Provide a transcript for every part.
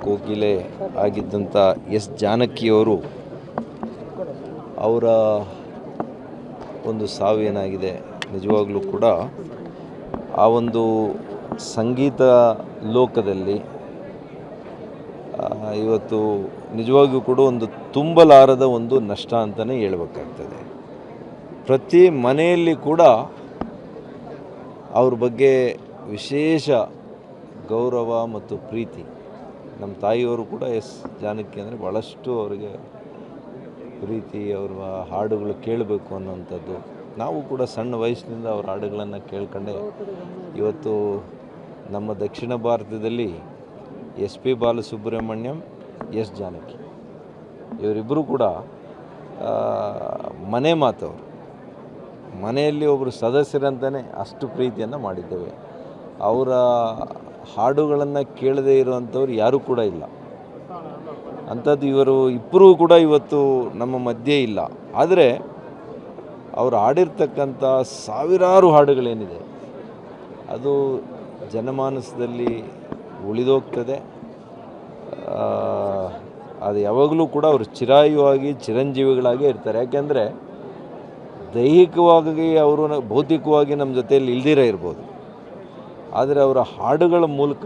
ಕೋಗಿಲೆ ಆಗಿದ್ದಂಥ ಎಸ್ ಜಾನಕಿಯವರು ಅವರ ಒಂದು ಸಾವೇನಾಗಿದೆ ನಿಜವಾಗ್ಲೂ ಕೂಡ ಆ ಒಂದು ಸಂಗೀತ ಲೋಕದಲ್ಲಿ ಇವತ್ತು ನಿಜವಾಗಿಯೂ ಕೂಡ ಒಂದು ತುಂಬಲಾರದ ಒಂದು ನಷ್ಟ ಅಂತಲೇ ಹೇಳ್ಬೇಕಾಗ್ತದೆ. ಪ್ರತಿ ಮನೆಯಲ್ಲಿ ಕೂಡ ಅವ್ರ ಬಗ್ಗೆ ವಿಶೇಷ ಗೌರವ ಮತ್ತು ಪ್ರೀತಿ. ನಮ್ಮ ತಾಯಿಯವರು ಕೂಡ ಎಸ್ ಜಾನಕಿ ಅಂದರೆ ಭಾಳಷ್ಟು ಅವರಿಗೆ ಪ್ರೀತಿ, ಅವರ ಹಾಡುಗಳು ಕೇಳಬೇಕು ಅನ್ನೋವಂಥದ್ದು. ನಾವು ಕೂಡ ಸಣ್ಣ ವಯಸ್ಸಿನಿಂದ ಅವ್ರ ಹಾಡುಗಳನ್ನು ಕೇಳ್ಕೊಂಡೆ ಇವತ್ತು ನಮ್ಮ ದಕ್ಷಿಣ ಭಾರತದಲ್ಲಿ S P Balasubrahmanyam, S Janaki ಇವರಿಬ್ಬರು ಕೂಡ ಮನೆ ಮಾತವರು, ಮನೆಯಲ್ಲಿ ಒಬ್ಬರು ಸದಸ್ಯರಂತಲೇ ಅಷ್ಟು ಪ್ರೀತಿಯನ್ನು ಮಾಡಿದ್ದೇವೆ. ಅವರ ಹಾಡುಗಳನ್ನು ಕೇಳದೇ ಇರುವಂಥವ್ರು ಯಾರೂ ಕೂಡ ಇಲ್ಲ. ಅಂಥದ್ದು ಇವರು ಇಬ್ಬರೂ ಕೂಡ ಇವತ್ತು ನಮ್ಮ ಮಧ್ಯೆ ಇಲ್ಲ. ಆದರೆ ಅವರು ಹಾಡಿರ್ತಕ್ಕಂಥ ಸಾವಿರಾರು ಹಾಡುಗಳೇನಿದೆ ಅದು ಜನಮಾನಸದಲ್ಲಿ ಉಳಿದೋಗ್ತದೆ. ಅದು ಯಾವಾಗಲೂ ಕೂಡ ಅವರು ಚಿರಾಯುವಾಗಿ ಚಿರಂಜೀವಿಗಳಾಗೇ ಇರ್ತಾರೆ. ಯಾಕೆಂದರೆ ದೈಹಿಕವಾಗಿ ಅವರು ಭೌತಿಕವಾಗಿ ನಮ್ಮ ಜೊತೆಯಲ್ಲಿ ಇಲ್ದಿರ ಇರ್ಬೋದು, ಆದರೆ ಅವರ ಹಾಡುಗಳ ಮೂಲಕ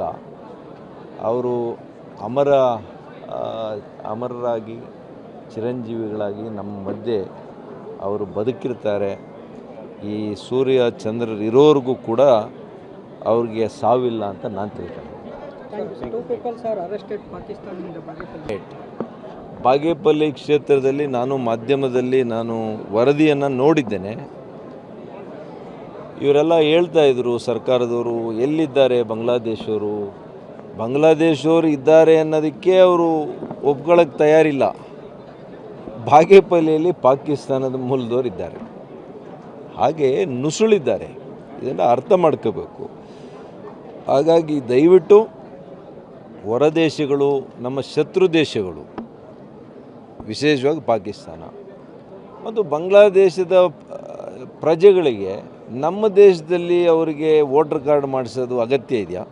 ಅವರು ಅಮರರಾಗಿ ಚಿರಂಜೀವಿಗಳಾಗಿ ನಮ್ಮ ಮಧ್ಯೆ ಅವರು ಬದುಕಿರ್ತಾರೆ. ಈ ಸೂರ್ಯ ಚಂದ್ರರು ಇರೋರಿಗೂ ಕೂಡ ಅವ್ರಿಗೆ ಸಾವಿಲ್ಲ ಅಂತ ನಾನು ತಿಳ್ಕೊಂಡೆ. ಬಾಗೇಪಲ್ಲಿ ಕ್ಷೇತ್ರದಲ್ಲಿ ನಾನು ಮಾಧ್ಯಮದಲ್ಲಿ ವರದಿಯನ್ನು ನೋಡಿದ್ದೇನೆ. ಇವರೆಲ್ಲ ಹೇಳ್ತಾ ಇದ್ರು ಸರ್ಕಾರದವರು ಎಲ್ಲಿದ್ದಾರೆ ಬಾಂಗ್ಲಾದೇಶವರು ಇದ್ದಾರೆ ಅನ್ನೋದಕ್ಕೆ ಅವರು ಒಪ್ಕೊಳ್ಳೋಕ್ಕೆ ತಯಾರಿಲ್ಲ. ಬಾಗೇಪಲ್ಲಿಯಲ್ಲಿ ಪಾಕಿಸ್ತಾನದ ಮೂಲದವರು ಇದ್ದಾರೆ, ಹಾಗೆ ನುಸುಳಿದ್ದಾರೆ. ಇದನ್ನು ಅರ್ಥ ಮಾಡ್ಕೋಬೇಕು. ಹಾಗಾಗಿ ದಯವಿಟ್ಟು ಹೊರದೇಶಗಳು, ನಮ್ಮ ಶತ್ರು ದೇಶಗಳು, ವಿಶೇಷವಾಗಿ ಪಾಕಿಸ್ತಾನ ಮತ್ತು ಬಾಂಗ್ಲಾದೇಶದ ಪ್ರಜೆಗಳಿಗೆ ನಮ್ಮ ದೇಶದಲ್ಲಿ ಅವರಿಗೆ ವೋಟರ್ ಕಾರ್ಡ್ ಮಾಡಿಸೋದು ಅಗತ್ಯ ಇದೆಯಾ?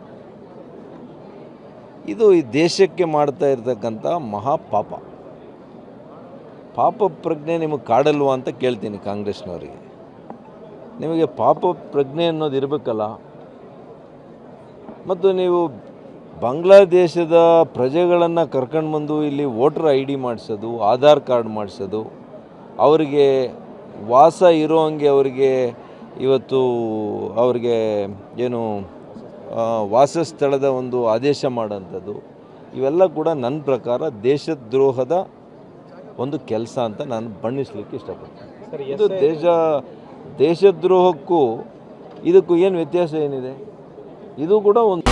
ಇದು ಈ ದೇಶಕ್ಕೆ ಮಾಡ್ತಾ ಇರ್ತಕ್ಕಂಥ ಮಹಾಪಾಪ. ಪಾಪ ಪ್ರಜ್ಞೆ ನಿಮಗೆ ಕಾಡಲ್ವಾ ಅಂತ ಕೇಳ್ತೀನಿ ಕಾಂಗ್ರೆಸ್ನವರಿಗೆ. ನಿಮಗೆ ಪಾಪ ಪ್ರಜ್ಞೆ ಅನ್ನೋದು ಇರಬೇಕಲ್ಲ. ಮತ್ತು ನೀವು ಬಾಂಗ್ಲಾದೇಶದ ಪ್ರಜೆಗಳನ್ನು ಕರ್ಕೊಂಡು ಬಂದು ಇಲ್ಲಿ ವೋಟರ್ ID ಮಾಡಿಸೋದು, ಆಧಾರ್ ಕಾರ್ಡ್ ಮಾಡಿಸೋದು, ಅವರಿಗೆ ವಾಸ ಇರೋ ಹಂಗೆ ಅವರಿಗೆ ಇವತ್ತು ಅವ್ರಿಗೆ ಏನು ವಾಸಸ್ಥಳದ ಒಂದು ಆದೇಶ ಮಾಡೋಂಥದ್ದು, ಇವೆಲ್ಲ ಕೂಡ ನನ್ನ ಪ್ರಕಾರ ದೇಶದ್ರೋಹದ ಒಂದು ಕೆಲಸ ಅಂತ ನಾನು ಬಣ್ಣಿಸ್ಲಿಕ್ಕೆ ಇಷ್ಟಪಡ್ತೀನಿ. ಇದು ದೇಶದ್ರೋಹಕ್ಕೂ ಇದಕ್ಕೂ ಏನು ವ್ಯತ್ಯಾಸ ಏನಿದೆ? ಇದು ಕೂಡ ಒಂದು